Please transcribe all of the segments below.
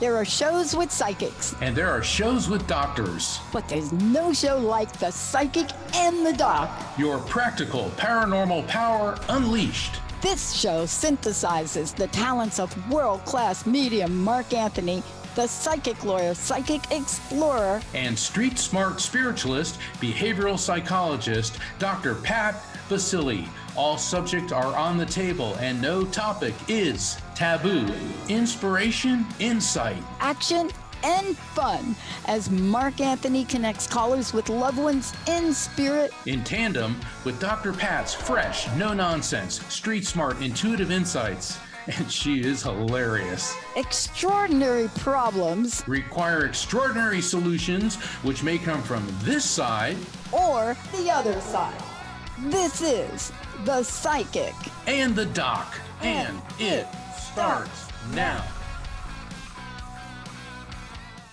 There are shows with psychics. And there are shows with doctors. But there's no show like The Psychic and the Doc. Your practical paranormal power unleashed. This show synthesizes the talents of world-class medium Mark Anthony, the psychic lawyer, psychic explorer, and street smart spiritualist, behavioral psychologist, Dr. Pat Baccili. All subjects are on the table and no topic is taboo. Inspiration, insight, action, and fun as Mark Anthony connects callers with loved ones in spirit. In tandem with Dr. Pat's fresh, no-nonsense, street smart, intuitive insights. And she is hilarious. Extraordinary problems require extraordinary solutions, which may come from this side or the other side. This is The Psychic and the Doc, and it starts now.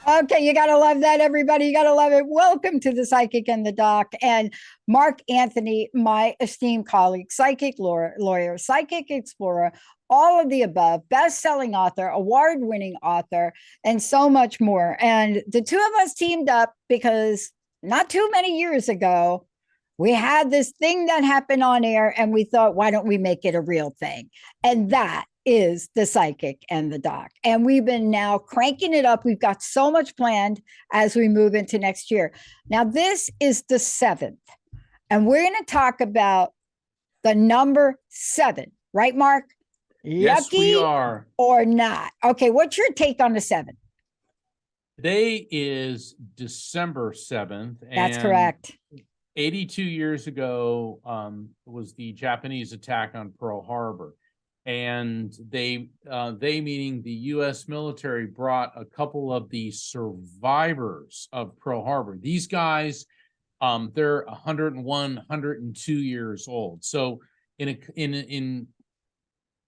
Okay, you gotta love that, everybody. You gotta love it. Welcome to The Psychic and the Doc. And Mark Anthony, my esteemed colleague, psychic lawyer, psychic explorer, all of the above, best-selling author, award-winning author, and so much more. And the two of us teamed up because not too many years ago, we had this thing that happened on air, and we thought, why don't we make it a real thing? And that is The Psychic and the Doc. And we've been now cranking it up. We've got so much planned as we move into next year. Now, this is the 7th, and we're going to talk about the number 7, right, Mark? Yes, Lucky we are. Or not? Okay, what's your take on the 7? Today is December 7th. That's correct. 82 years ago was the Japanese attack on Pearl Harbor. And they meaning the U.S. military, brought a couple of the survivors of Pearl Harbor. These guys, they're 101, 102 years old. So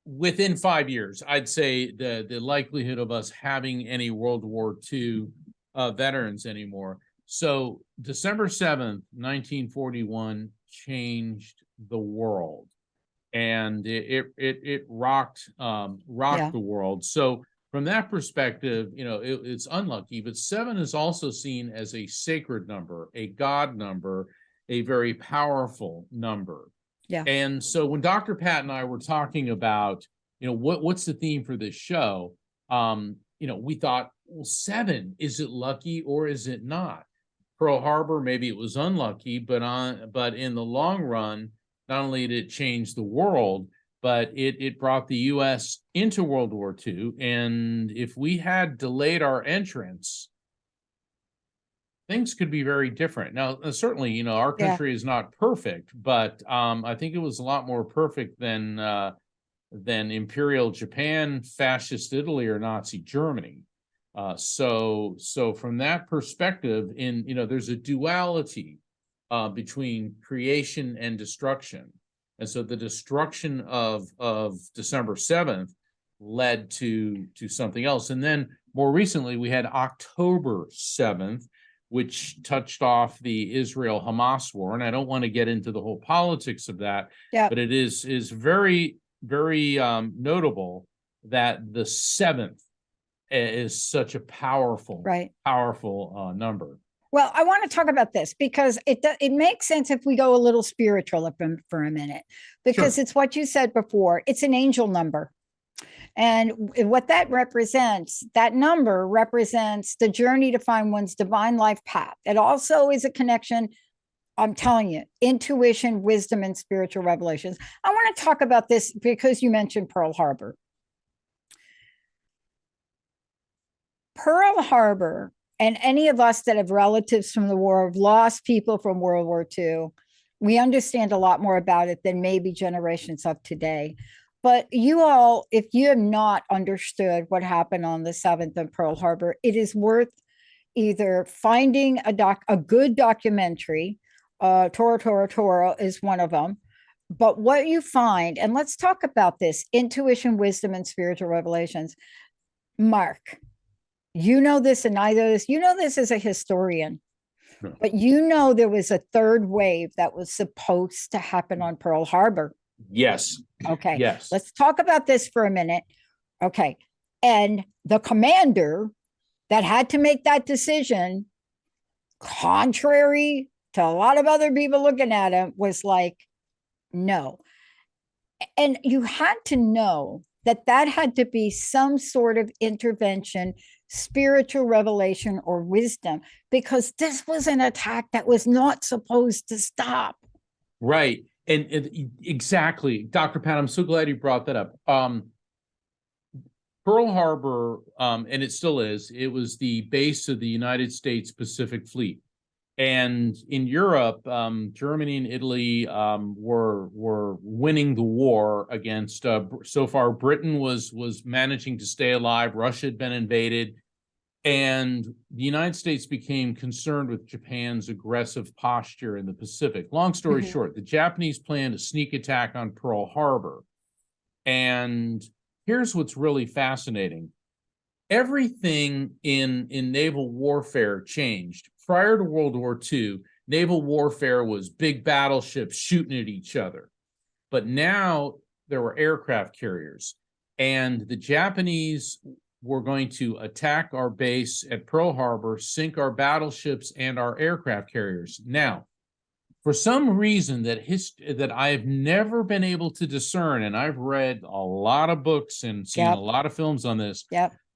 within 5 years, I'd say the likelihood of us having any World War II veterans anymore. So December 7th, 1941 changed the world. And it rocked the world. So from that perspective, it's unlucky, but 7 is also seen as a sacred number, a God number, a very powerful number. Yeah. And so when Dr. Pat and I were talking about, what's the theme for this show, we thought, well, 7, is it lucky or is it not? Pearl Harbor, maybe it was unlucky, but in the long run, not only did it change the world, but it brought the U.S. into World War II. And if we had delayed our entrance, things could be very different. Now, certainly, our country is not perfect, but I think it was a lot more perfect than Imperial Japan, Fascist Italy, or Nazi Germany. So from that perspective, there's a duality between creation and destruction. And so the destruction of December 7th led to something else. And then more recently, we had October 7th, which touched off the Israel-Hamas war. And I don't want to get into the whole politics of that, but it is very, very notable that the 7th is such a powerful number. Well, I want to talk about this because it makes sense if we go a little spiritual for a minute, because It's what you said before. It's an angel number. And what that represents, that number represents the journey to find one's divine life path. It also is a connection, I'm telling you, intuition, wisdom, and spiritual revelations. I want to talk about this because you mentioned Pearl Harbor. Pearl Harbor, and any of us that have relatives from the war, have lost people from World War II, we understand a lot more about it than maybe generations of today. But you all, if you have not understood what happened on the 7th of Pearl Harbor, it is worth either finding a good documentary. Tora is one of them. But what you find, and let's talk about this, intuition, wisdom, and spiritual revelations. Mark, you know this, and I know this. You know this as a historian, but there was a third wave that was supposed to happen on Pearl Harbor. Yes. Okay. Yes. Let's talk about this for a minute. Okay. And the commander that had to make that decision, contrary to a lot of other people looking at him, was like, no. And you had to know that that had to be some sort of intervention, spiritual revelation, or wisdom, because this was an attack that was not supposed to stop. Right. And exactly, Dr. Pat, I'm so glad you brought that up. Pearl Harbor, and it still is, it was the base of the United States Pacific Fleet. And in Europe, Germany and Italy were winning the war against. So far, Britain was managing to stay alive. Russia had been invaded, and the United States became concerned with Japan's aggressive posture in the Pacific. Long story short, the Japanese planned a sneak attack on Pearl Harbor. And here's what's really fascinating. Everything in naval warfare changed. Prior to World War II, naval warfare was big battleships shooting at each other. But now there were aircraft carriers, and the Japanese were going to attack our base at Pearl Harbor, sink our battleships and our aircraft carriers. Now, for some reason that I have never been able to discern, and I've read a lot of books and seen a lot of films on this,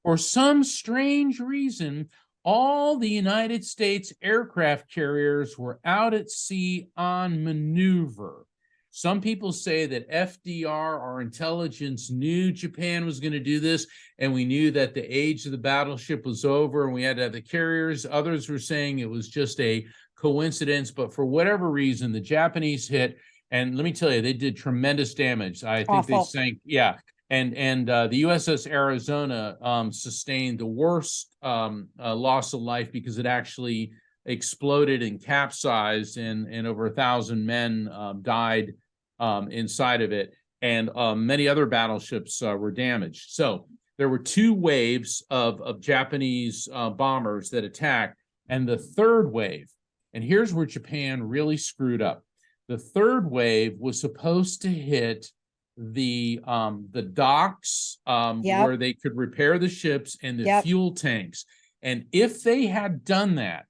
for some strange reason, all the United States aircraft carriers were out at sea on maneuver. Some people say that FDR, our intelligence, knew Japan was going to do this, and we knew that the age of the battleship was over and we had to have the carriers. Others were saying it was just a coincidence, but for whatever reason, the Japanese hit, and let me tell you, they did tremendous damage. I think they sank, and the USS Arizona sustained the worst loss of life because it actually exploded and capsized, and over 1,000 men died inside of it, and many other battleships were damaged. So there were two waves of Japanese bombers that attacked, and the third wave, and here's where Japan really screwed up. The third wave was supposed to hit the docks where they could repair the ships and the fuel tanks. And if they had done that,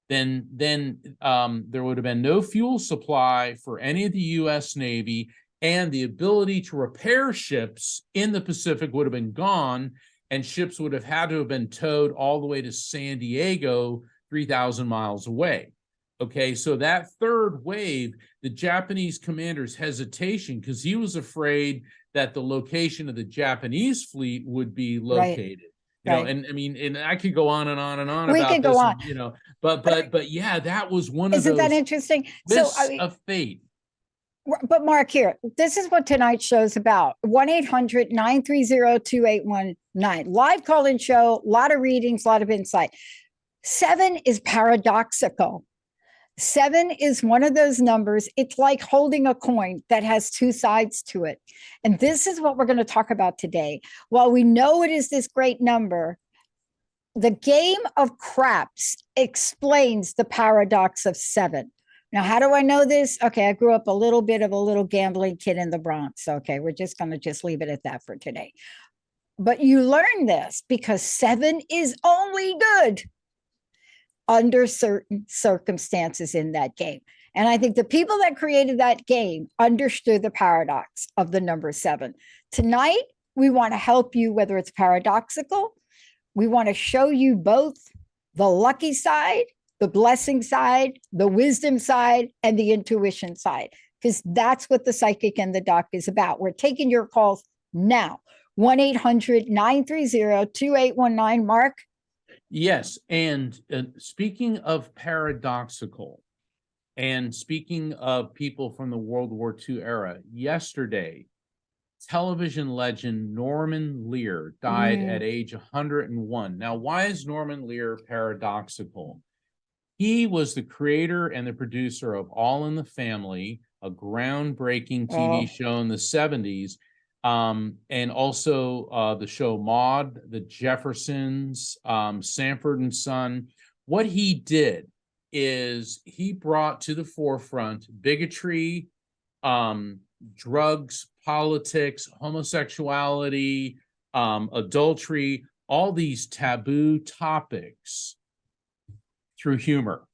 then there would have been no fuel supply for any of the U.S. Navy, and the ability to repair ships in the Pacific would have been gone, and ships would have had to have been towed all the way to San Diego, 3,000 miles away. Okay, so that third wave, the Japanese commander's hesitation, because he was afraid that the location of the Japanese fleet would be located. You know, and I mean, and I could go on and on and on we about could this, go on. and, you know, but yeah, that was one of those. Isn't that interesting? So I mean, of fate. But Mark, here, this is what tonight's show's about. 1-800-930-2819. Live call-in show, a lot of readings, a lot of insight. 7 is paradoxical. 7 is one of those numbers. It's like holding a coin that has two sides to it. And this is what we're going to talk about today. While we know it is this great number, the game of craps explains the paradox of 7. Now, how do I know this? Okay, I grew up a little bit of a little gambling kid in the Bronx. Okay, we're just going to leave it at that for today. But you learn this because 7 is only good under certain circumstances in that game. And I think the people that created that game understood the paradox of the number 7. Tonight, we want to help you, whether it's paradoxical. We want to show you both the lucky side, the blessing side, the wisdom side, and the intuition side, because that's what the Psychic and the Doc is about. We're taking your calls now. 1-800-930-2819. Mark? Yes, and speaking of paradoxical, and speaking of people from the World War II era, yesterday, television legend Norman Lear died at age 101. Now, why is Norman Lear paradoxical? He was the creator and the producer of All in the Family, a groundbreaking TV show in the 70s, and also the show Maude, The Jeffersons, Sanford and Son. What he did is he brought to the forefront bigotry, drugs, politics, homosexuality, adultery, all these taboo topics through humor.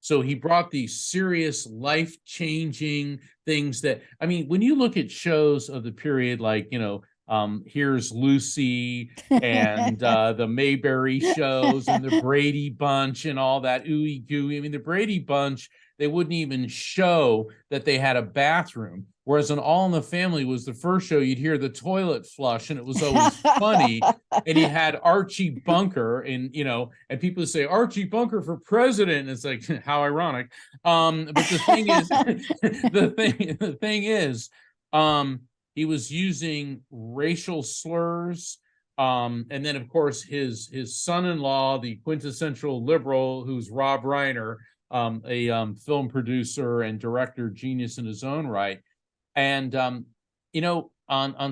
So he brought these serious, life-changing things that, I mean, when you look at shows of the period, like, Here's Lucy and the Mayberry shows and the Brady Bunch and all that ooey gooey. I mean, the Brady Bunch, they wouldn't even show that they had a bathroom. Whereas on All in the Family was the first show, you'd hear the toilet flush and it was always funny. And you had Archie Bunker and people say Archie Bunker for president. And it's like, how ironic. But the thing is, the thing is, he was using racial slurs. And then of course his son-in-law, the quintessential liberal, who's Rob Reiner, a film producer and director genius in his own right. And on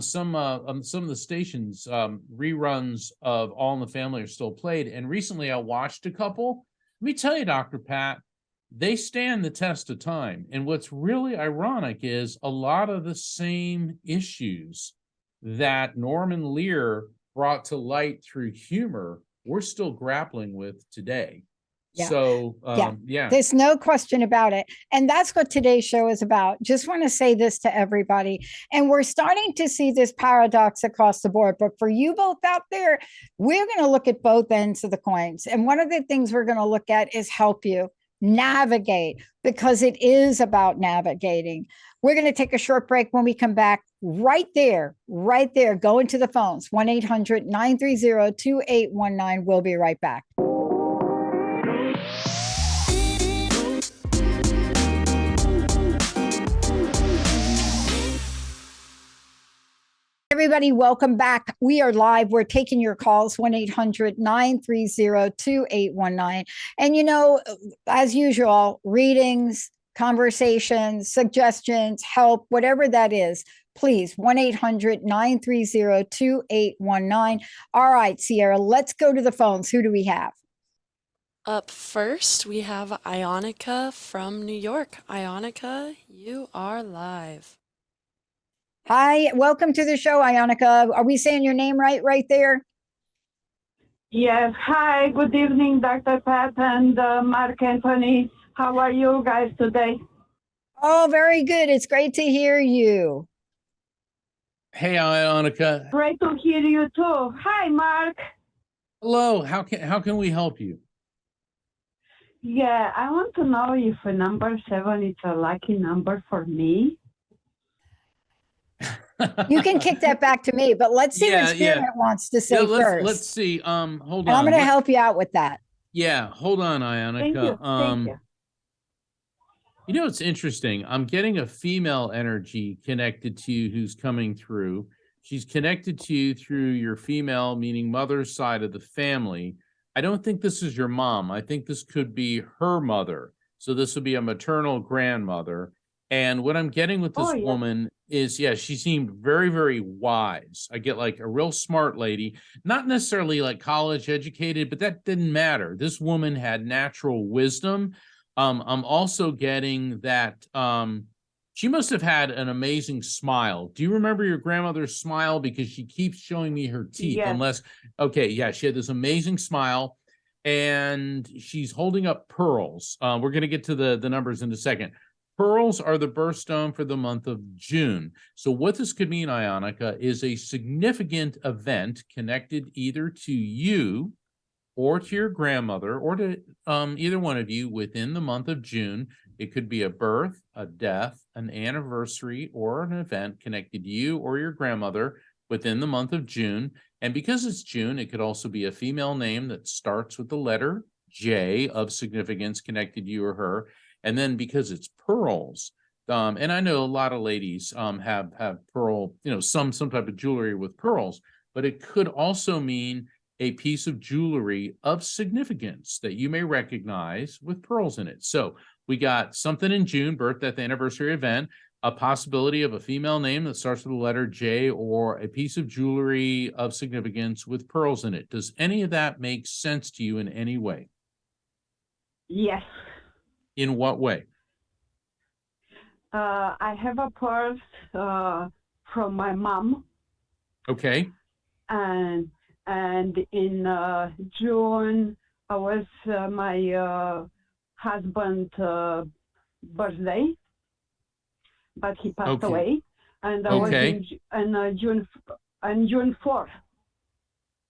some of the stations, reruns of All in the Family are still played. And recently I watched a couple. Let me tell you, Dr. Pat, they stand the test of time. And what's really ironic is a lot of the same issues that Norman Lear brought to light through humor, we're still grappling with today. Yeah. So, there's no question about it. And that's what today's show is about. Just want to say this to everybody. And we're starting to see this paradox across the board. But for you both out there, we're going to look at both ends of the coins. And one of the things we're going to look at is help you navigate, because it is about navigating. We're going to take a short break. When we come back, right there, go into the phones, 1-800-930-2819. We'll be right back. Everybody, welcome back. We are live. We're taking your calls, 1-800-930-2819. And, as usual, readings, conversations, suggestions, help, whatever that is, please, 1-800-930-2819. All right, Sierra, let's go to the phones. Who do we have? Up first, we have Ionica from New York. Ionica, you are live. Hi, welcome to the show, Ionica. Are we saying your name right there? Yes. Hi, good evening, Dr. Pat and Mark Anthony. How are you guys today? Oh, very good. It's great to hear you. Hey, Ionica. Great to hear you too. Hi, Mark. Hello. How can we help you? Yeah, I want to know if number 7 is a lucky number for me. You can kick that back to me, but let's see what Spirit wants to say first. Let's see. Hold on. I'm going to help you out with that. Yeah, hold on, Ionica. Thank you. Thank you. It's interesting. I'm getting a female energy connected to you who's coming through. She's connected to you through your female, meaning mother's side of the family. I don't think this is your mom. I think this could be her mother. So this would be a maternal grandmother. And what I'm getting with this woman is, she seemed very, very wise. I get like a real smart lady, not necessarily like college educated, but that didn't matter. This woman had natural wisdom. I'm also getting that she must have had an amazing smile. Do you remember your grandmother's smile? Because she keeps showing me her teeth. Yes. She had this amazing smile, and she's holding up pearls. We're going to get to the numbers in a second. Pearls are the birthstone for the month of June. So what this could mean, Ionica, is a significant event connected either to you or to your grandmother or to either one of you within the month of June. It could be a birth, a death, an anniversary, or an event connected to you or your grandmother within the month of June. And because it's June, it could also be a female name that starts with the letter J of significance connected to you or her. And then because it's pearls, and I know a lot of ladies have pearl, some type of jewelry with pearls, but it could also mean a piece of jewelry of significance that you may recognize with pearls in it. So we got something in June, birth, death, anniversary, event, a possibility of a female name that starts with the letter J, or a piece of jewelry of significance with pearls in it. Does any of that make sense to you in any way? Yes. In what way? I have a purse from my mom. Okay. and in June was my husband's birthday, but he passed Okay. away, and I was Okay. in June 4th.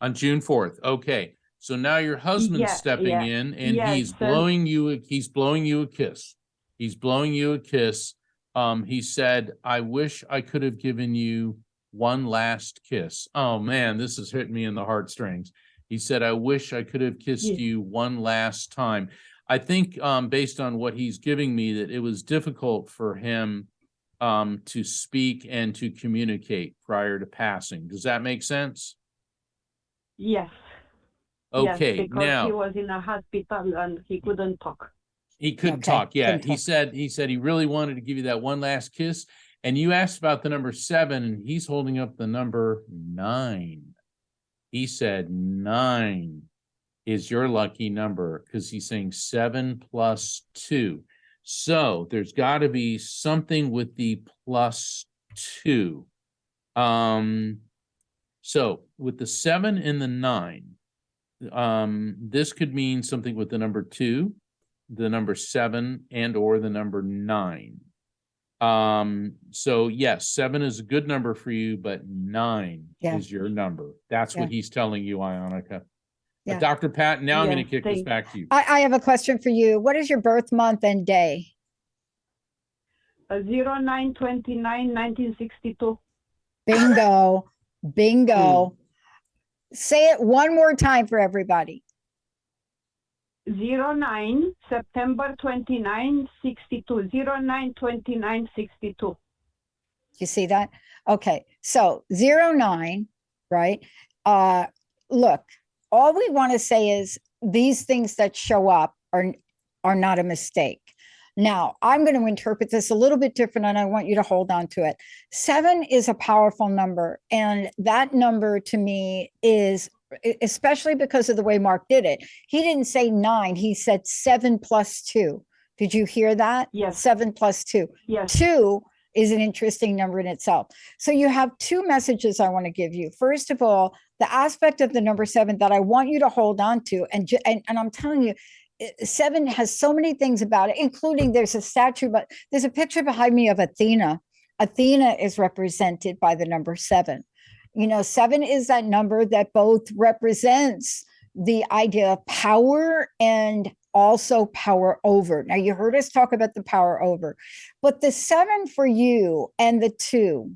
On June 4th. Okay. So now your husband's Yeah, stepping yeah. in and Yes, he's blowing you a kiss. He's blowing you a kiss. He said, I wish I could have given you one last kiss. Oh man, this is hitting me in the heartstrings. He said, I wish I could have kissed Yes. you one last time. I think based on what he's giving me, that it was difficult for him to speak and to communicate prior to passing. Does that make sense? Yes. Okay, Yes, because he now was in a hospital and he couldn't talk. he couldn't Okay, talk. Yeah, couldn't he talk. said he really wanted to give you that one last kiss. And you asked about the number 7, and he's holding up the number 9. He said 9 is your lucky number because he's saying 7 plus 2. So there's got to be something with the plus 2. So with the 7 and the 9, this could mean something with the number 2, the number 7, and or the number 9. So yes, 7 is a good number for you, but 9 Yeah. is your number. That's what Yeah. he's telling you, Ionica. Yeah. But Dr. Pat, now I'm going Yes, to kick this thank- back to you. I have a question for you. What is your birth month and day? 09/29/1962. Bingo. Bingo. Say it one more time for everybody. 09 September 29 62. 09/29 62. You see that? Okay. So 09, right? Look, all we want to say is these things that show up are not a mistake. Now, I'm going to interpret this a little bit different, and I want you to hold on to it. 7 is a powerful number, and that number to me is, especially because of the way Mark did it, he didn't say 9, he said 7 plus 2. Did you hear that? Yes. 7 plus 2. Yes. 2 is an interesting number in itself. So you have 2 messages I want to give you. First of all, the aspect of the number 7 that I want you to hold on to, and I'm telling you, 7 has so many things about it, including there's a statue, but there's a picture behind me of Athena. Athena is represented by the number 7. You know, 7 is that number that both represents the idea of power and also power over. Now, you heard us talk about the power over, but the 7 for you and the 2,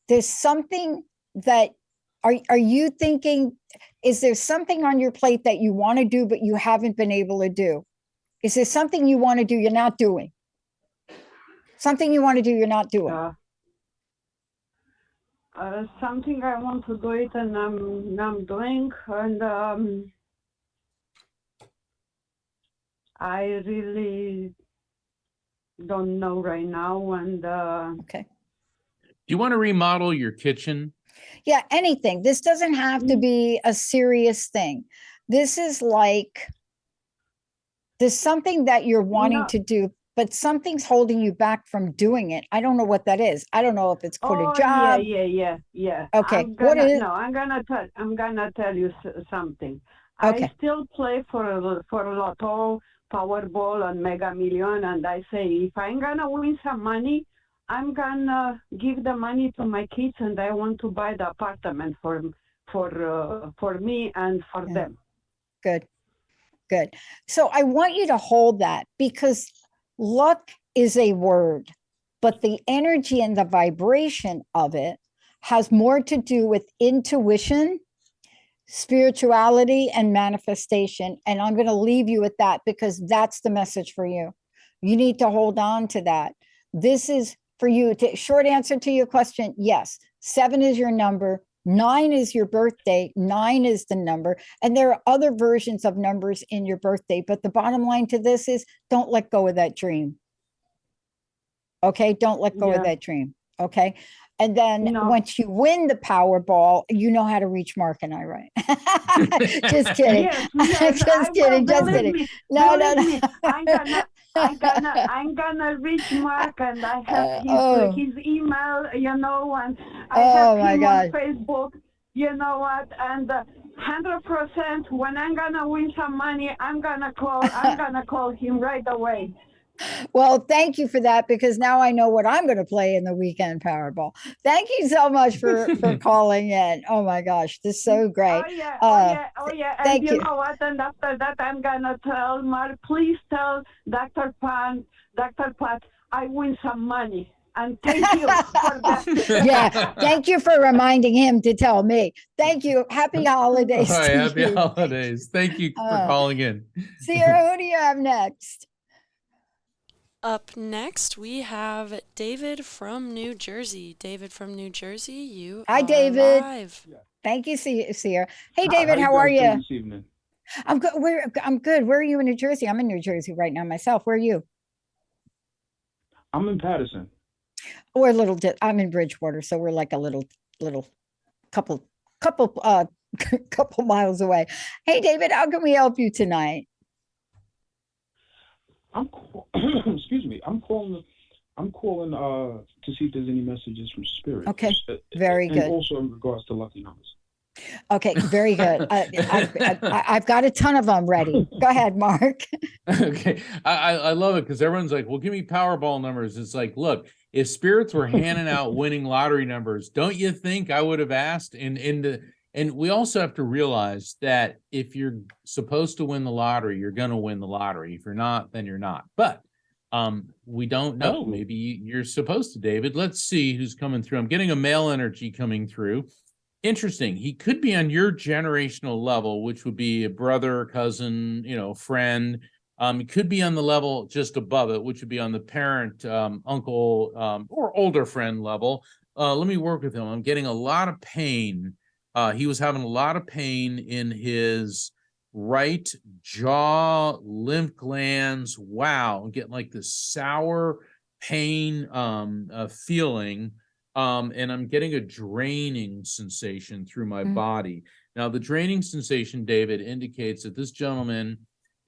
there's something that, are you thinking, is there something on your plate that you want to do, but you haven't been able to do? Is there something you want to do, you're not doing? Something you want to do, you're not doing? Something I want to do it, and I'm doing, and I really don't know right now. And Okay. Do you want to remodel your kitchen? Yeah, anything. This doesn't have to be a serious thing. This is like, there's something that you're wanting to do, but something's holding you back from doing it. I don't know what that is. I don't know if it's quit a job. Yeah. Okay, I'm what is it? No, I'm gonna tell you something. Okay. I still play for Lotto, Powerball, and Mega Million, and I say if I'm gonna win some money, I'm gonna give the money to my kids, and I want to buy the apartment for me and for them. Good. Good. So I want you to hold that, because luck is a word, but the energy and the vibration of it has more to do with intuition, spirituality, and manifestation. And I'm going to leave you with that, because that's the message for you. You need to hold on to that. This is for you. Short answer to your question, yes. 7 is your number. 9 is your birthday. 9 is the number. And there are other versions of numbers in your birthday. But the bottom line to this is, don't let go of that dream. Okay? Don't let go of that dream. Okay? And then once you win the Powerball, you know how to reach Mark and I, right? Just kidding. Yes, Just kidding. Just kidding. No. I'm gonna reach Mark, and I have his email, and I have him on Facebook. You know what? And 100%, when I'm gonna win some money, I'm gonna call him right away. Well, thank you for that, because now I know what I'm going to play in the weekend Powerball. Thank you so much for calling in. Oh my gosh, this is so great. Oh yeah, And Thank you you. know what? And after that, I'm gonna tell Mark. Please tell Dr. Pat, I win some money. And thank you for that. Yeah, thank you for reminding him to tell me. Thank you. Happy holidays. All right, to happy you. holidays. Thank you for calling in. Sierra, who do you have next? Up next, we have David from New Jersey. David from New Jersey, you Hi, are David. live. Thank you, Sierra. Hey, How David, how are guys doing you? this evening? I'm good. I'm good. Where are you in New Jersey? I'm in New Jersey right now myself. Where are you? I'm in Patterson. We're a little. I'm in Bridgewater, so we're like a little couple couple miles away. Hey, David, how can we help you tonight? Excuse me. I'm calling to see if there's any messages from Spirit. Okay, very and good. also in regards to lucky numbers. Okay, very good. I've got a ton of them ready. Go ahead, Mark. Okay, I love it because everyone's like, well, give me Powerball numbers. It's like, look, if spirits were handing out winning lottery numbers, don't you think I would have asked? And we also have to realize that if you're supposed to win the lottery, you're going to win the lottery. If you're not, then you're not. But we don't know. Absolutely. Maybe you're supposed to, David. Let's see who's coming through. I'm getting a male energy coming through. Interesting. He could be on your generational level, which would be a brother, cousin, friend. He could be on the level just above it, which would be on the parent, uncle, or older friend level. Let me work with him. I'm getting a lot of pain. He was having a lot of pain in his right jaw, lymph glands. Wow. I'm getting like this sour pain feeling. And I'm getting a draining sensation through my body. Now, the draining sensation, David, indicates that this gentleman,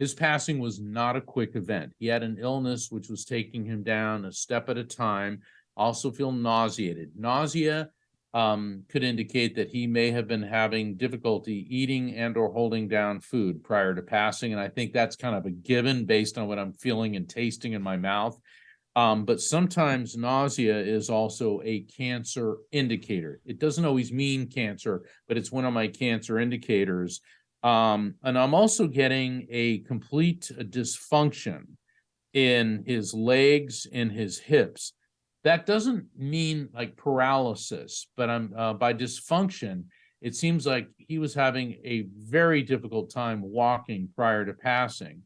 his passing was not a quick event. He had an illness which was taking him down a step at a time. Also feel nauseated. Nausea could indicate that he may have been having difficulty eating and or holding down food prior to passing. And I think that's kind of a given based on what I'm feeling and tasting in my mouth. But sometimes nausea is also a cancer indicator. It doesn't always mean cancer, but it's one of my cancer indicators. And I'm also getting a complete dysfunction in his legs, in his hips. That doesn't mean like paralysis, but by dysfunction, it seems like he was having a very difficult time walking prior to passing.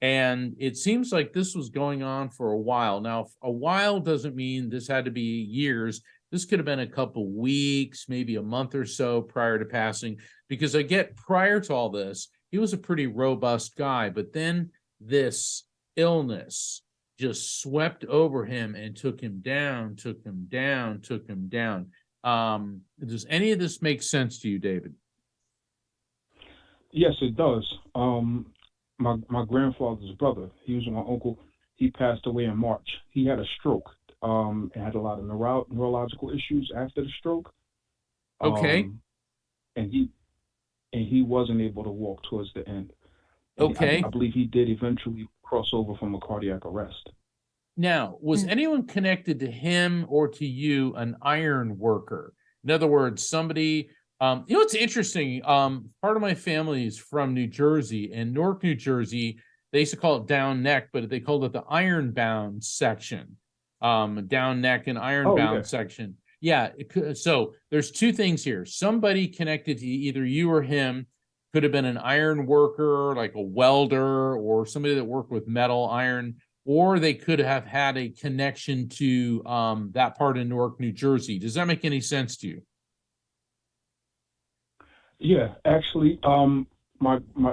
And it seems like this was going on for a while. Now, a while doesn't mean this had to be years. This could have been a couple weeks, maybe a month or so prior to passing, because I get prior to all this, he was a pretty robust guy. But then this illness just swept over him and took him down. Does any of this make sense to you, David? Yes, it does. My grandfather's brother, he was my uncle. He passed away in March. He had a stroke and had a lot of neurological issues after the stroke. Okay. And he wasn't able to walk towards the end. And Okay. I believe he did eventually cross over from a cardiac arrest. Now, was anyone connected to him or to you an iron worker? In other words, somebody, it's interesting. Part of my family is from New Jersey, and Newark, New Jersey, they used to call it down neck, but they called it the ironbound section. Down neck and ironbound section. Yeah. So there's two things here. Somebody connected to either you or him could have been an iron worker, like a welder, or somebody that worked with metal, iron, or they could have had a connection to that part of Newark, New Jersey. Does that make any sense to you? Yeah, actually,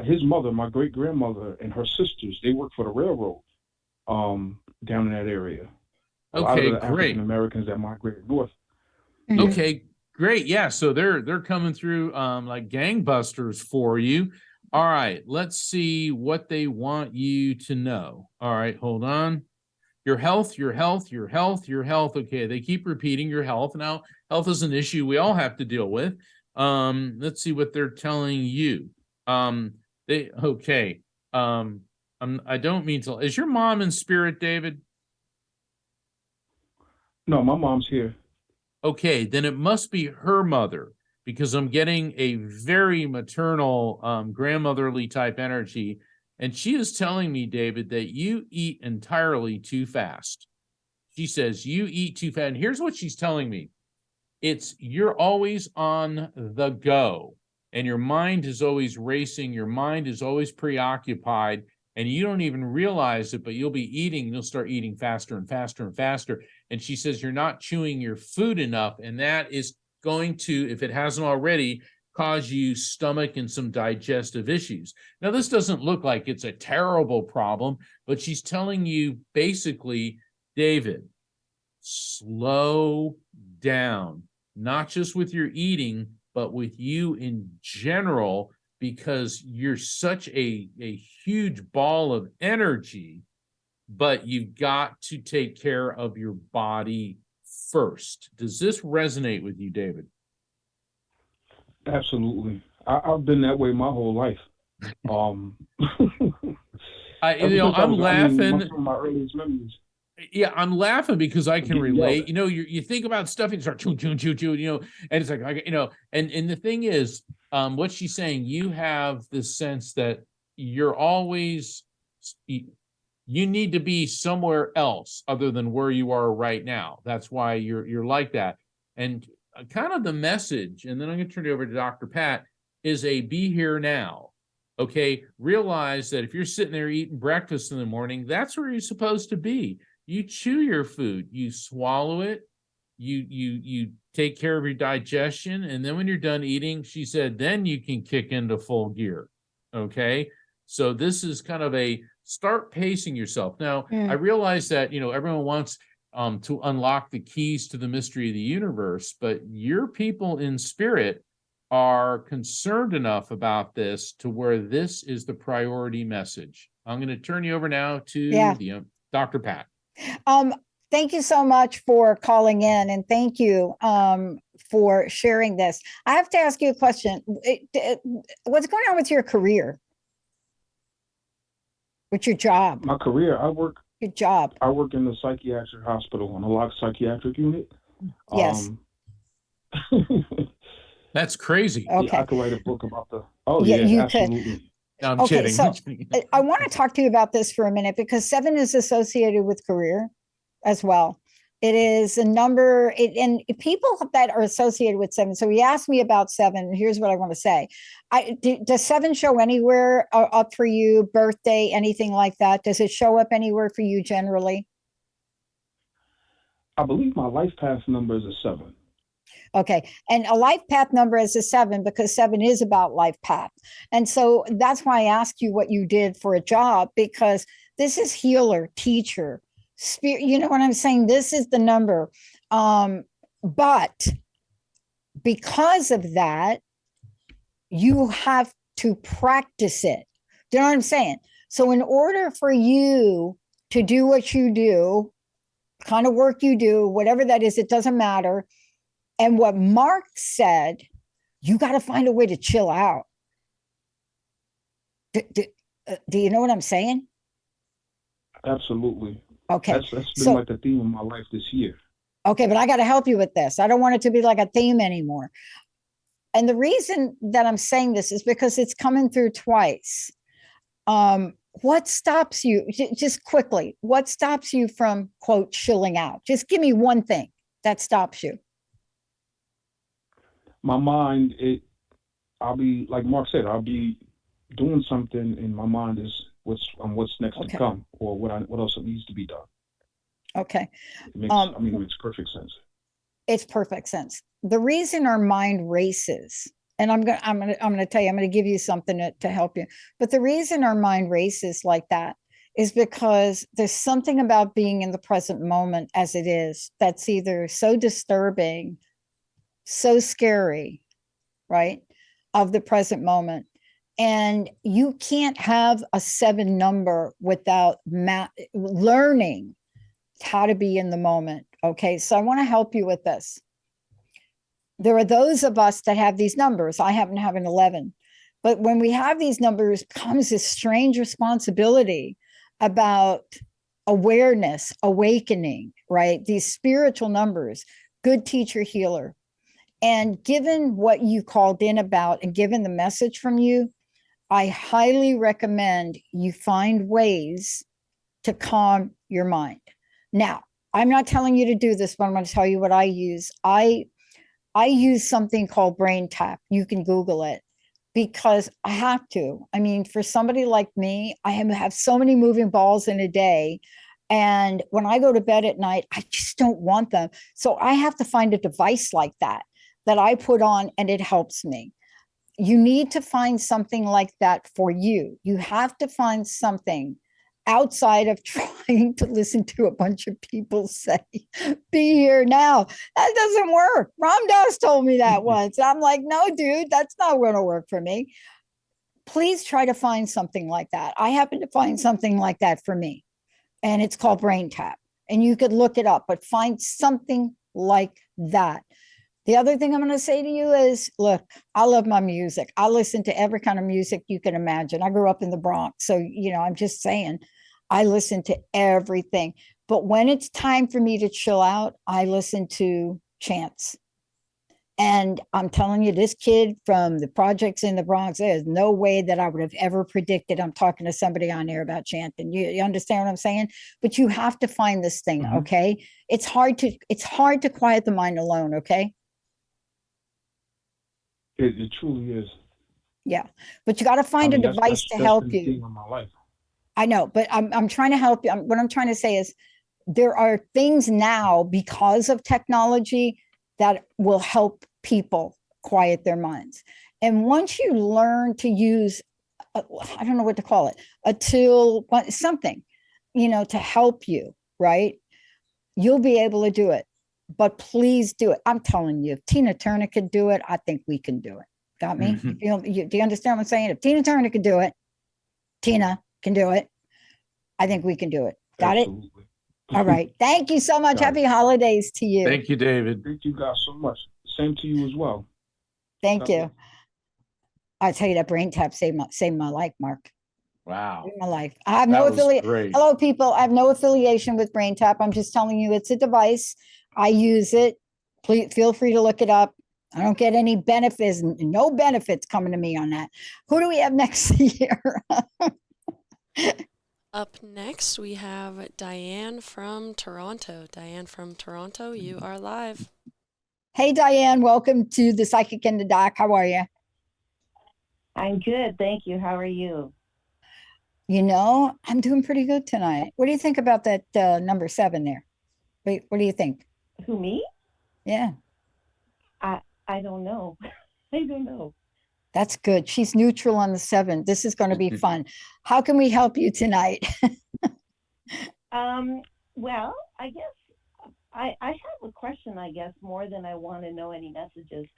his mother, my great grandmother, and her sisters, they worked for the railroad down in that area. A lot of the African Americans that migrated north. Okay, great. Yeah, so they're coming through like gangbusters for you. All right, let's see what they want you to know. All right, hold on. Your health, your health, your health, your health. Okay, they keep repeating your health. Now, health is an issue we all have to deal with. Let's see what they're telling you. Okay. I don't mean to. Is your mom in spirit, David? No, my mom's here. Okay, then it must be her mother, because I'm getting a very maternal, grandmotherly type energy. And she is telling me, David, that you eat entirely too fast. She says you eat too fast. And here's what she's telling me. You're always on the go, and your mind is always racing. Your mind is always preoccupied, and you don't even realize it, but you'll be eating, you'll start eating faster and faster and faster. And she says you're not chewing your food enough, and that is going to, if it hasn't already, cause you stomach and some digestive issues. Now, this doesn't look like it's a terrible problem, but she's telling you basically, David, slow down, not just with your eating, but with you in general, because you're such a huge ball of energy, but you've got to take care of your body first. Does this resonate with you, David? Absolutely. I've been that way my whole life. I'm laughing. From my earliest memories. Yeah, I'm laughing because I can relate. You think about stuff and start choo, and it's like, and the thing is, what she's saying, you have this sense that you're always, you need to be somewhere else other than where you are right now. That's why you're like that. And kind of the message, and then I'm going to turn it over to Dr. Pat, is be here now. Okay, realize that if you're sitting there eating breakfast in the morning, that's where you're supposed to be. You chew your food, you swallow it, you take care of your digestion, and then when you're done eating, she said, then you can kick into full gear. Okay, so this is kind of start pacing yourself. Now, I realize that everyone wants to unlock the keys to the mystery of the universe, but your people in spirit are concerned enough about this to where this is the priority message. I'm going to turn you over now to the Dr. Pat. Thank you so much for calling in, and thank you for sharing this. I have to ask you a question. What's going on with your career? With your job? My career, your job. I work in the psychiatric hospital on a locked psychiatric unit. Yes. That's crazy. Okay. Yeah, I could write a book about you absolutely. Could. No, I'm okay, kidding. So I want to talk to you about this for a minute, because 7 is associated with career as well. It is a number, and people that are associated with 7. So he asked me about 7. Here's what I want to say. Does 7 show anywhere up for you? Birthday, anything like that? Does it show up anywhere for you generally? I believe my life path number is a 7. Okay. And a life path number is a 7, because 7 is about life path. And so that's why I asked you what you did for a job, because this is healer, teacher, spirit. You know what I'm saying? This is the number. But because of that, you have to practice it. Do you know what I'm saying? So in order for you to do what you do, kind of work you do, whatever that is, it doesn't matter. And what Mark said, you got to find a way to chill out. Do you know what I'm saying? Absolutely. Okay. That's been like the theme of my life this year. Okay, but I got to help you with this. I don't want it to be like a theme anymore. And the reason that I'm saying this is because it's coming through twice. What stops you, just quickly, what stops you from, quote, chilling out? Just give me one thing that stops you. My mind, I'll be, like Mark said, I'll be doing something and my mind is what's next to come, or what else needs to be done. Okay. It makes perfect sense. It's perfect sense. The reason our mind races, and I'm going to tell you, I'm going to give you something to help you. But the reason our mind races like that is because there's something about being in the present moment as it is that's either so disturbing, so scary, right, of the present moment. And you can't have a 7 number without learning how to be in the moment. Okay, so I want to help you with this. There are those of us that have these numbers. I happen to have an 11. But when we have these numbers, comes this strange responsibility about awareness, awakening, right? These spiritual numbers, good teacher, healer. And given what you called in about and given the message from you, I highly recommend you find ways to calm your mind. Now, I'm not telling you to do this, but I'm going to tell you what I use. I use something called Brain Tap. You can Google it because I have to. I mean, for somebody like me, I have so many moving balls in a day. And when I go to bed at night, I just don't want them. So I have to find a device like that I put on and it helps me. You need to find something like that for you. You have to find something outside of trying to listen to a bunch of people say, be here now. That doesn't work. Ram Dass told me that once. I'm like, no, dude, that's not going to work for me. Please try to find something like that. I happen to find something like that for me, and it's called Brain Tap. And you could look it up, but find something like that. The other thing I'm going to say to you is, look, I love my music. I listen to every kind of music you can imagine. I grew up in the Bronx. So, I'm just saying, I listen to everything. But when it's time for me to chill out, I listen to chants. And I'm telling you, this kid from the projects in the Bronx, there's no way that I would have ever predicted. I'm talking to somebody on there about chanting. You understand what I'm saying? But you have to find this thing, okay? It's hard to quiet the mind alone, okay? It truly is. Yeah, but you got to find a device to help you. My life. I know, but I'm trying to help you. What I'm trying to say is there are things now because of technology that will help people quiet their minds. And once you learn to use, I don't know what to call it, a tool, something, to help you, right? You'll be able to do it. But please do it. I'm telling you, if Tina Turner could do it, I think we can do it. Got me? Do you understand what I'm saying? If Tina Turner could do it, Tina can do it. I think we can do it. Got Absolutely. It? All right. Thank you so much. Happy holidays to you. Thank you, David. Thank you guys so much. Same to you as well. Thank you. I tell you, that Brain Tap saved my life, Mark. Wow. Saved my life. I have no affiliation. Hello, people. I have no affiliation with Brain Tap. I'm just telling you, it's a device. I use it. Please feel free to look it up. I don't get any benefits, no benefits coming to me on that. Who do we have next year? Up next, we have Diane from Toronto. Diane from Toronto, you are live. Hey, Diane, welcome to the Psychic and the Doc. How are you? I'm good, thank you. How are you? I'm doing pretty good tonight. What do you think about that number 7 there? What do you think? Who, me? Yeah. I don't know. I don't know. That's good. She's neutral on the 7. This is going to be fun. How can we help you tonight? Well, I guess I have a question, I guess, more than I want to know any messages.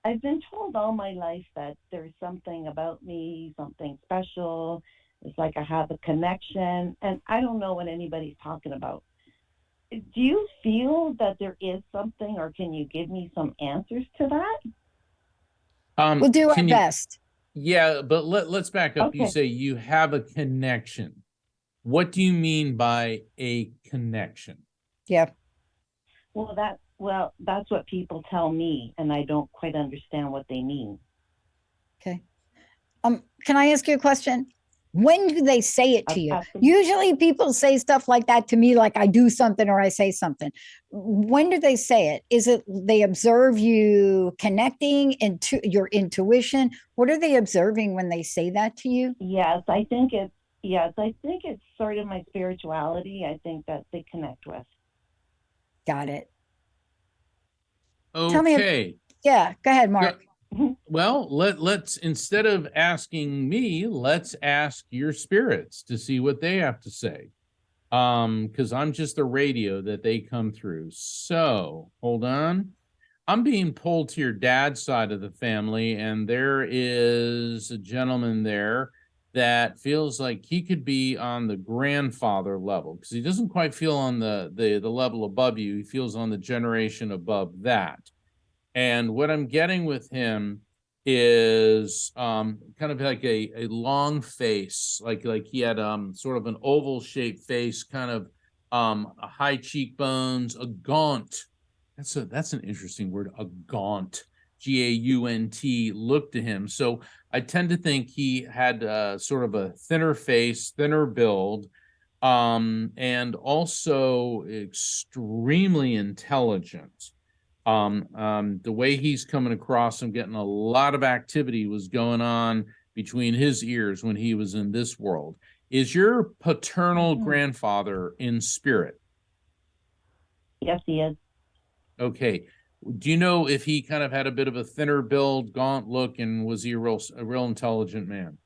I've been told all my life that there's something about me, something special. It's like I have a connection, and I don't know what anybody's talking about. Do you feel that there is something, or can you give me some answers to that? We'll do our best. Yeah, but let's back up. Okay. You say you have a connection. What do you mean by a connection? Yeah. Well, that's what people tell me, and I don't quite understand what they mean. Okay. Can I ask you a question? When do they say it to you? Absolutely. Usually people say stuff like that to me, like I do something or I say something. When do they say it? Is it they observe you connecting into your intuition? What are they observing when they say that to you? Yes, I think it's sort of my spirituality. I think that they connect with. Got it. Okay. Tell me. Yeah, go ahead, Mark. Well, let's instead of asking me, let's ask your spirits to see what they have to say. Because I'm just the radio that they come through. So hold on. I'm being pulled to your dad's side of the family, and there is a gentleman there that feels like he could be on the grandfather level, because he doesn't quite feel on the level above you. He feels on the generation above that. And what I'm getting with him is kind of like a long face, like he had sort of an oval shaped face, kind of high cheekbones, a gaunt. That's an interesting word, a gaunt, Gaunt look to him. So I tend to think he had sort of a thinner face, thinner build, and also extremely intelligent. The way he's coming across, I'm getting a lot of activity was going on between his ears when he was in this world. Is your paternal grandfather in spirit? Yes, he is. Okay. Do you know if he kind of had a bit of a thinner build, gaunt look, and was he a real intelligent man?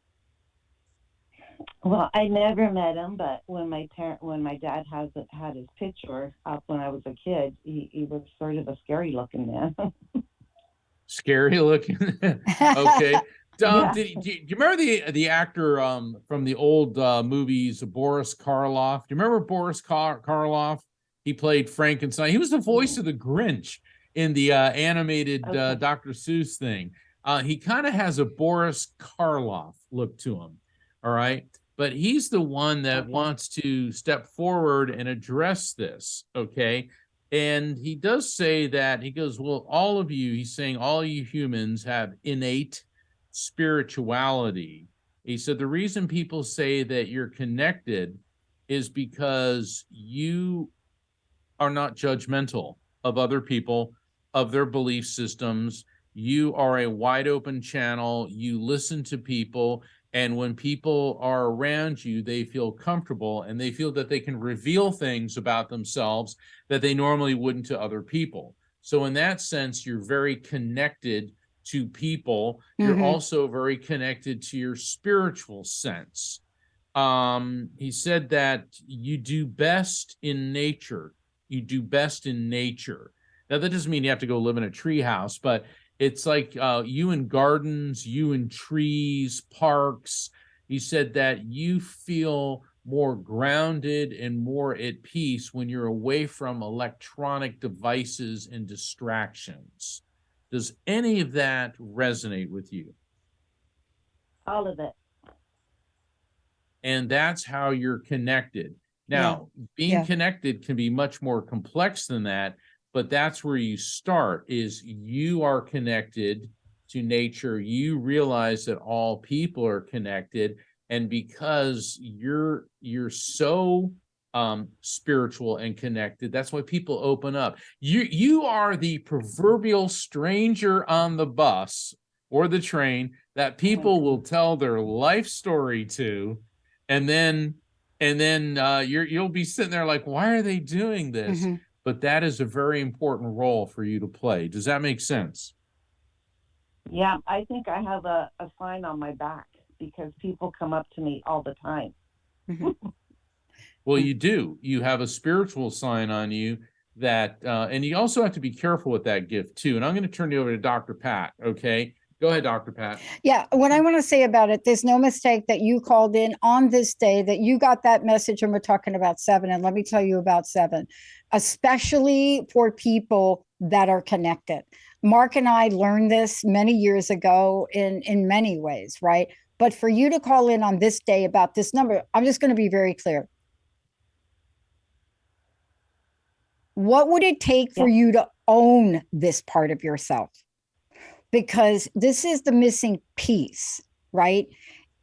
Well, I never met him, but when my dad had his picture up when I was a kid, he was sort of a scary looking man. Scary looking. Okay. Yeah. Do you remember the actor from the old movies, Boris Karloff? Do you remember Boris Karloff? He played Frankenstein. He was the voice of the Grinch in the animated Dr. Seuss thing. He kind of has a Boris Karloff look to him. All right. But he's the one that wants to step forward and address this. Okay. And he does say that, he goes, well, all of you, he's saying all you humans have innate spirituality. He said the reason people say that you're connected is because you are not judgmental of other people, of their belief systems. You are a wide open channel. You listen to people. And when people are around you, they feel comfortable and they feel that they can reveal things about themselves that they normally wouldn't to other people. So in that sense, you're very connected to people. You're also very connected to your spiritual sense. He said that you do best in nature. You do best in nature. Now, that doesn't mean you have to go live in a tree house, but it's like you in gardens, you in trees, parks. He said that you feel more grounded and more at peace when you're away from electronic devices and distractions. Does any of that resonate with you? All of it. And that's how you're connected. Now, being connected can be much more complex than that, but that's where you start, is you are connected to nature. You realize that all people are connected. And because you're so spiritual and connected, that's why people open up. You are the proverbial stranger on the bus or the train that people will tell their life story to, and then you'll be sitting there like, why are they doing this? But that is a very important role for you to play. Does that make sense? Yeah, I think I have a sign on my back because people come up to me all the time. Well, you do. You have a spiritual sign on you that, and you also have to be careful with that gift too. And I'm going to turn you over to Dr. Pat. Okay. Go ahead, Dr. Pat. Yeah, what I want to say about it, there's no mistake that you called in on this day, that you got that message, and we're talking about 7. And let me tell you about 7, especially for people that are connected. Mark and I learned this many years ago in many ways, right? But for you to call in on this day about this number, I'm just going to be very clear. What would it take for you to own this part of yourself? Because this is the missing piece, right?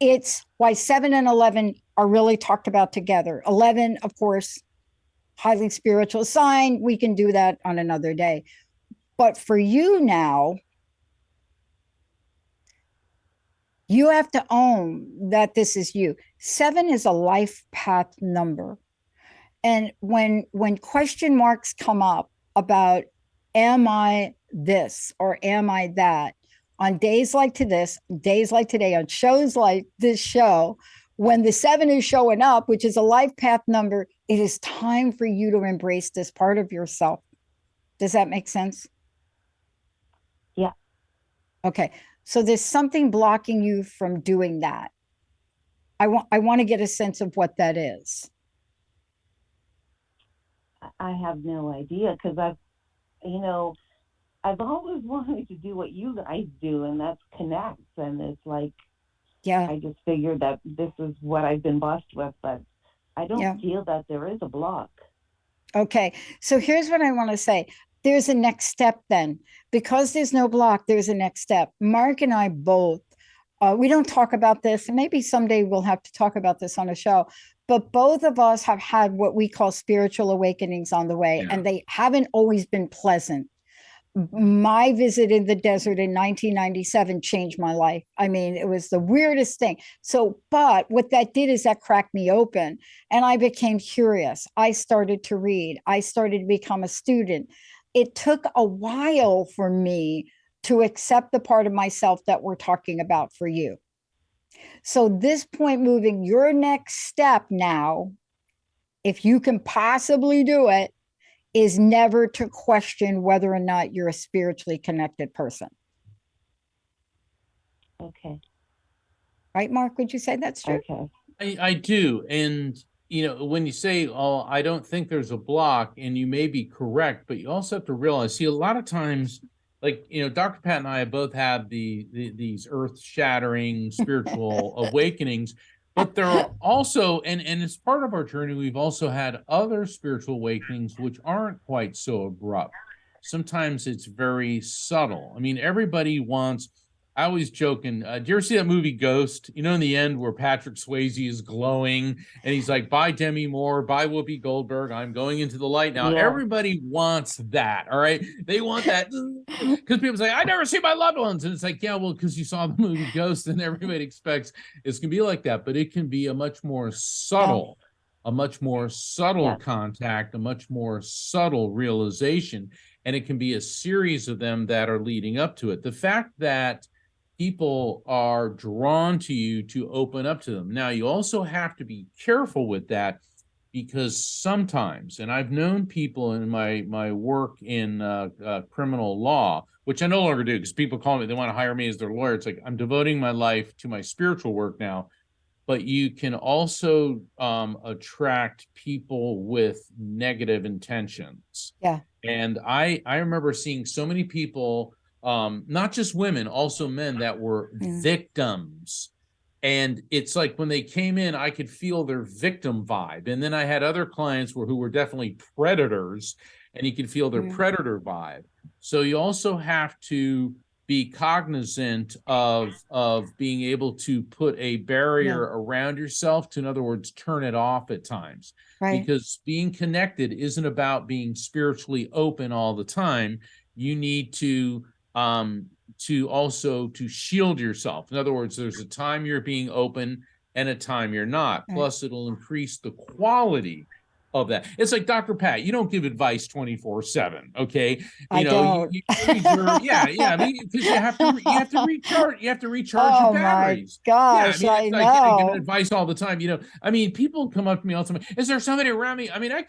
It's why 7 and 11 are really talked about together. 11, of course, highly spiritual sign. We can do that on another day. But for you now, you have to own that this is you. 7 is a life path number. And when question marks come up about, am I this or am I that, on days like days like today, on shows like this show, when the 7 is showing up, which is a life path number, it is time for you to embrace this part of yourself. Does that make sense? Yeah. Okay. So there's something blocking you from doing that. I want to get a sense of what that is. I have no idea, because I've always wanted to do what you guys do, and that's connect. And it's like, Yeah. I just figured that this is what I've been blessed with, but I don't Yeah. feel that there is a block. Okay. So here's what I want to say. There's a next step then. Because there's no block, there's a next step. Mark and I both, we don't talk about this, and maybe someday we'll have to talk about this on a show, but both of us have had what we call spiritual awakenings on the way, and they haven't always been pleasant. My visit in the desert in 1997 changed my life. I mean, it was the weirdest thing. So, but what that did is that cracked me open and I became curious. I started to read, I started to become a student. It took a while for me to accept the part of myself that we're talking about for you. So, this point moving, your next step now, if you can possibly do it, is never to question whether or not you're a spiritually connected person. Okay. Right, Mark? Would you say that's true? Okay. I do. And, you know, when you say, oh, I don't think there's a block, and you may be correct, but you also have to realize, see, a lot of times, like, you know, Dr. Pat and I both have these earth-shattering spiritual awakenings, but there are also, and as part of our journey, we've also had other spiritual awakenings which aren't quite so abrupt. Sometimes it's very subtle. I mean, everybody wants, I always joke, and do you ever see that movie Ghost? You know, in the end where Patrick Swayze is glowing and he's like, bye, Demi Moore, bye, Whoopi Goldberg, I'm going into the light now. Yeah. Everybody wants that, all right? They want that because people say, I never see my loved ones. And it's like, yeah, well, because you saw the movie Ghost and everybody expects it's going to be like that. But it can be a much more subtle, contact, a much more subtle realization. And it can be a series of them that are leading up to it. The fact that people are drawn to you to open up to them. Now, you also have to be careful with that because sometimes, and I've known people in my work in criminal law, which I no longer do because people call me, they want to hire me as their lawyer. It's like, I'm devoting my life to my spiritual work now. But you can also attract people with negative intentions. Yeah. And I remember seeing so many people, not just women, also men that were victims. And it's like when they came in, I could feel their victim vibe. And then I had other clients who were definitely predators, and you could feel their predator vibe. So you also have to be cognizant of being able to put a barrier around yourself to, in other words, turn it off at times. Right. Because being connected isn't about being spiritually open all the time. You need to also to shield yourself. In other words, there's a time you're being open and a time you're not. Right. Plus, it'll increase the quality of that. It's like Dr. Pat, you don't give advice 24/7, okay? I don't. I mean, because you have to recharge your batteries. My gosh, I I mean, it's like giving advice all the time. You know, I mean, people come up to me all the time. Is there somebody around me? I mean, I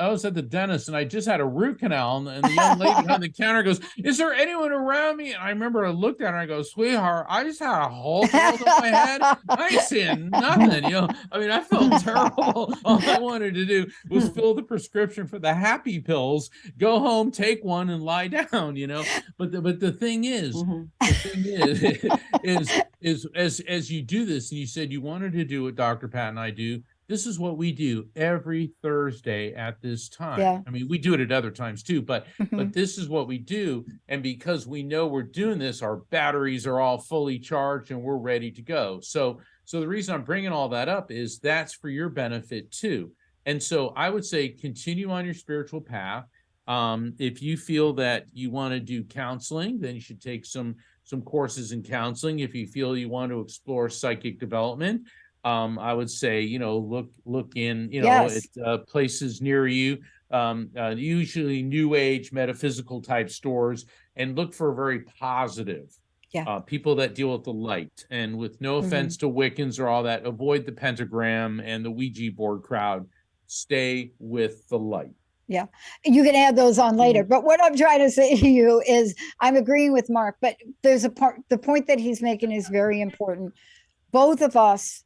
was at the dentist and I just had a root canal, and the young lady behind the counter goes, "Is there anyone around me?" And I remember I looked at her and I go, "Sweetheart, I just had a hole drilled in my head. I ain't seeing nothing." You know, I mean, I felt terrible. All I wanted to do was fill the prescription for the happy pills, go home, take one, and lie down, you know. But the thing is, as you do this, and you said you wanted to do what Dr. Pat and I do, this is what we do every Thursday at this time. Yeah. I mean, we do it at other times too, but this is what we do. And because we know we're doing this, our batteries are all fully charged and we're ready to go. So the reason I'm bringing all that up is that's for your benefit too. And so I would say continue on your spiritual path. If you feel that you want to do counseling, then you should take some courses in counseling. If you feel you want to explore psychic development, I would say, you know, look in, you know, at places near you, usually new age metaphysical type stores, and look for very positive people that deal with the light. And with no offense to Wiccans or all that, avoid the pentagram and the Ouija board crowd. Stay with the light. Yeah, you can add those on later. But what I'm trying to say to you is I'm agreeing with Mark, but there's a part, the point that he's making is very important. Both of us,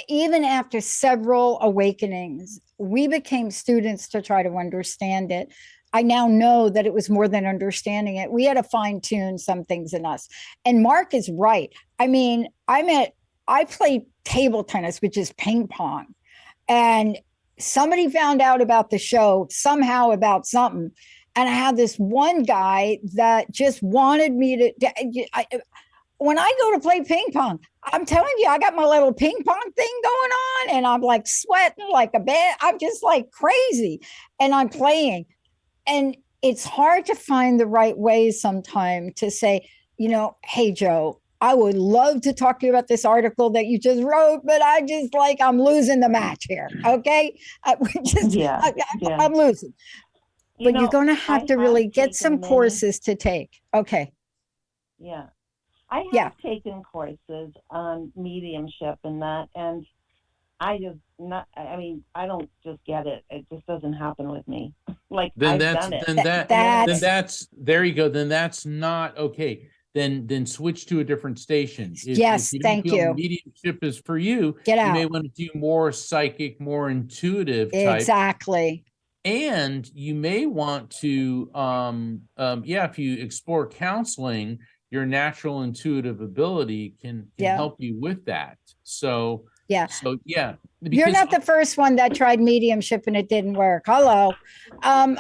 even after several awakenings, we became students to try to understand it. I now know that it was more than understanding it. We had to fine tune some things in us. And Mark is right. I mean, I play table tennis, which is ping pong. And somebody found out about the show somehow about something. And I had this one guy that just wanted me when I go to play ping pong, I'm telling you, I got my little ping pong thing going on and I'm like sweating like a bed. I'm just like crazy. And I'm playing. And it's hard to find the right way sometimes to say, hey, Joe, I would love to talk to you about this article that you just wrote, but I'm losing the match here. Okay. I'm losing. But you're going to have to really get some courses to take. Okay. Yeah. I have taken courses on mediumship and that, and I don't just get it. It just doesn't happen with me. Like, there you go. Then that's not okay. Then switch to a different station. Yes, thank you. Mediumship is for you. Get out. You may want to do more psychic, more intuitive type. Exactly. And you may want to, if you explore counseling, your natural intuitive ability can help you with that. So you're not the first one that tried mediumship and it didn't work. Hello. That's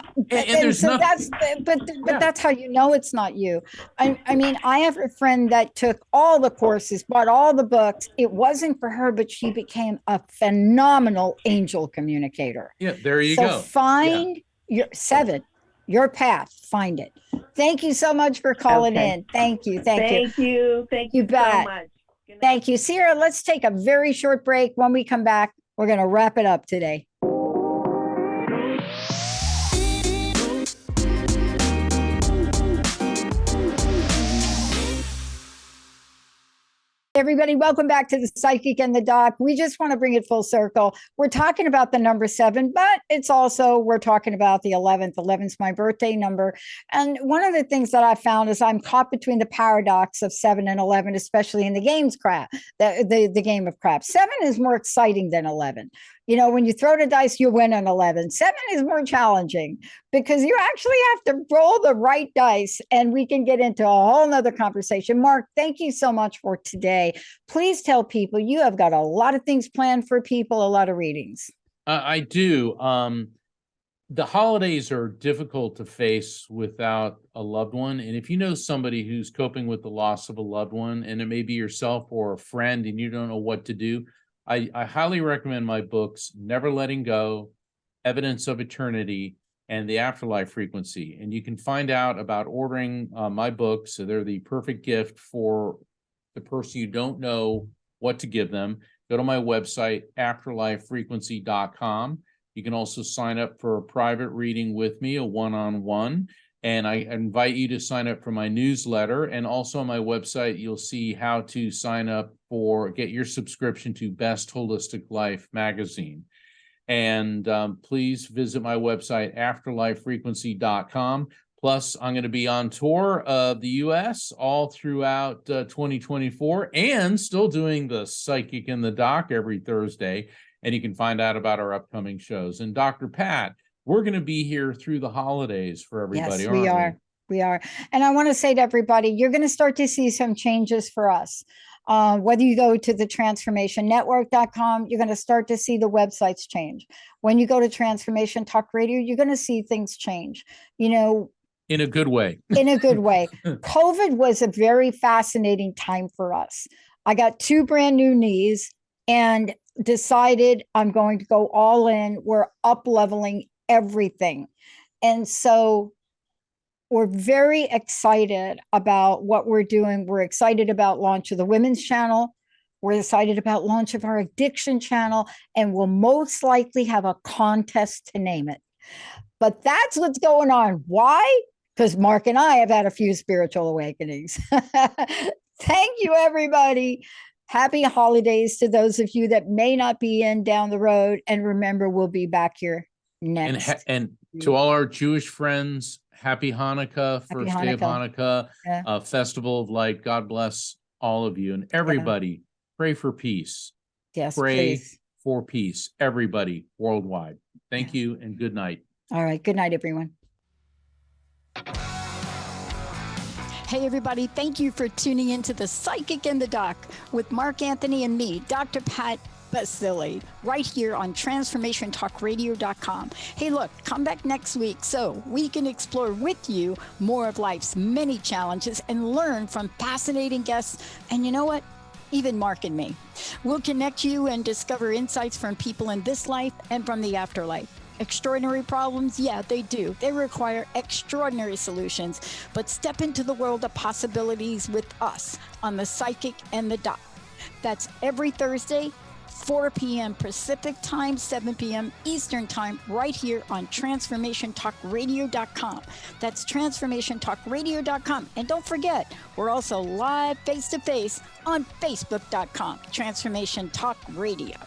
how you know it's not you. I mean, I have a friend that took all the courses, bought all the books. It wasn't for her, but she became a phenomenal angel communicator. Yeah, there you go. So find your path, find it. Thank you so much for calling in. Thank you. Thank you so much. Thank you. Sierra, let's take a very short break. When we come back, we're going to wrap it up today. Everybody, welcome back to the Psychic and the Doc. We just want to bring it full circle. We're talking about the number 7, but it's also, we're talking about the 11th. 11's my birthday number. And one of the things that I found is I'm caught between the paradox of 7 and 11, especially in the games crap, the game of crap. 7 is more exciting than 11. When you throw the dice, you win on 11. 7 is more challenging because you actually have to roll the right dice, and we can get into a whole nother conversation. Mark, thank you so much for today. Please tell people you have got a lot of things planned for people, a lot of readings. I do. The holidays are difficult to face without a loved one. And if you know somebody who's coping with the loss of a loved one, and it may be yourself or a friend, and you don't know what to do, I highly recommend my books, Never Letting Go, Evidence of Eternity, and The Afterlife Frequency. And you can find out about ordering my books. So they're the perfect gift for the person you don't know what to give them. Go to my website, afterlifefrequency.com. You can also sign up for a private reading with me, a one-on-one. And I invite you to sign up for my newsletter. And also on my website, you'll see how to sign up get your subscription to Best Holistic Life magazine. And please visit my website, afterlifefrequency.com. Plus, I'm going to be on tour of the U.S. all throughout 2024 and still doing the Psychic and the Doc every Thursday. And you can find out about our upcoming shows. And Dr. Pat, we're going to be here through the holidays for everybody. Yes, we are. We are. And I want to say to everybody, you're going to start to see some changes for us. Whether you go to the transformationnetwork.com, you're going to start to see the websites change. When you go to Transformation Talk Radio, you're going to see things change. In a good way. In a good way. COVID was a very fascinating time for us. I got 2 brand new knees and decided I'm going to go all in. We're up leveling everything. And so we're very excited about what we're doing. We're excited about launch of the women's channel. We're excited about launch of our addiction channel, and we'll most likely have a contest to name it. But that's what's going on. Why? Because Mark and I have had a few spiritual awakenings. Thank you, everybody. Happy holidays to those of you that may not be in down the road. And remember, we'll be back here next. And to all our Jewish friends, happy Hanukkah, first day of Hanukkah, Festival of Light. God bless all of you. And everybody, pray for peace. Yes, pray please. For peace, everybody worldwide. Thank you and good night. All right. Good night, everyone. Hey, everybody. Thank you for tuning into The Psychic and the Doc with Mark Anthony and me, Dr. Pat Baccili, right here on TransformationTalkRadio.com. Hey, look, come back next week so we can explore with you more of life's many challenges and learn from fascinating guests. And you know what? Even Mark and me. We'll connect you and discover insights from people in this life and from the afterlife. Extraordinary problems? Yeah, they do. They require extraordinary solutions. But step into the world of possibilities with us on The Psychic and the Doc. That's every Thursday, 4 p.m. Pacific Time, 7 p.m. Eastern Time, right here on TransformationTalkRadio.com. That's TransformationTalkRadio.com. And don't forget, we're also live face-to-face on Facebook.com, Transformation Talk Radio.